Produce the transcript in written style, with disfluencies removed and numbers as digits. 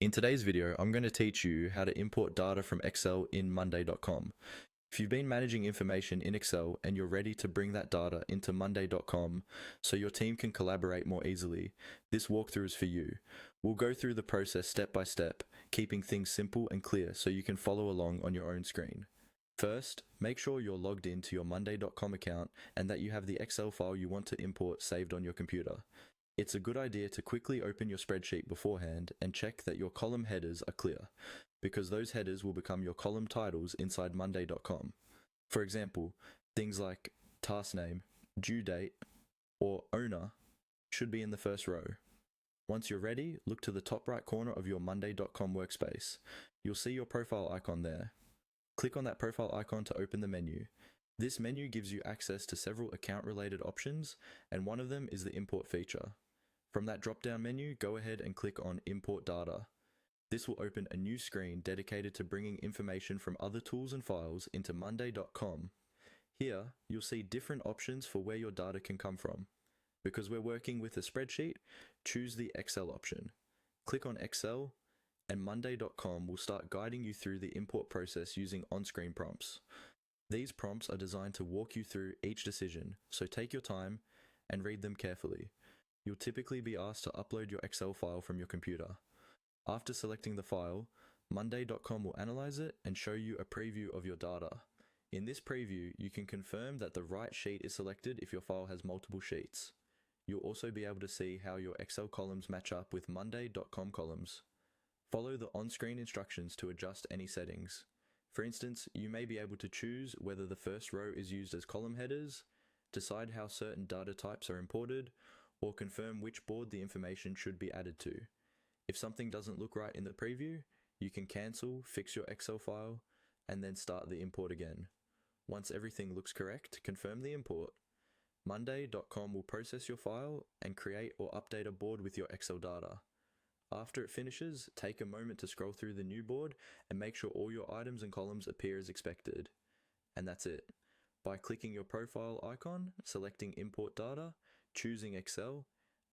In today's video, I'm going to teach you how to import data from Excel in monday.com. If you've been managing information in Excel and you're ready to bring that data into monday.com so your team can collaborate more easily, this walkthrough is for you. We'll go through the process step by step, keeping things simple and clear so you can follow along on your own screen. First, make sure you're logged into your monday.com account and that you have the Excel file you want to import saved on your computer. It's a good idea to quickly open your spreadsheet beforehand and check that your column headers are clear, because those headers will become your column titles inside monday.com. For example, things like task name, due date, or owner should be in the first row. Once you're ready, look to the top right corner of your monday.com workspace. You'll see your profile icon there. Click on that profile icon to open the menu. This menu gives you access to several account-related options, and one of them is the import feature. From that drop-down menu, go ahead and click on Import Data. This will open a new screen dedicated to bringing information from other tools and files into monday.com. Here, you'll see different options for where your data can come from. Because we're working with a spreadsheet, choose the Excel option. Click on Excel, and monday.com will start guiding you through the import process using on-screen prompts. These prompts are designed to walk you through each decision, so take your time and read them carefully. You'll typically be asked to upload your Excel file from your computer. After selecting the file, monday.com will analyze it and show you a preview of your data. In this preview, you can confirm that the right sheet is selected if your file has multiple sheets. You'll also be able to see how your Excel columns match up with monday.com columns. Follow the on-screen instructions to adjust any settings. For instance, you may be able to choose whether the first row is used as column headers, decide how certain data types are imported, or confirm which board the information should be added to. If something doesn't look right in the preview, you can cancel, fix your Excel file, and then start the import again. Once everything looks correct, confirm the import. monday.com will process your file and create or update a board with your Excel data. After it finishes, take a moment to scroll through the new board and make sure all your items and columns appear as expected. And that's it. By clicking your profile icon, selecting Import Data, choosing Excel,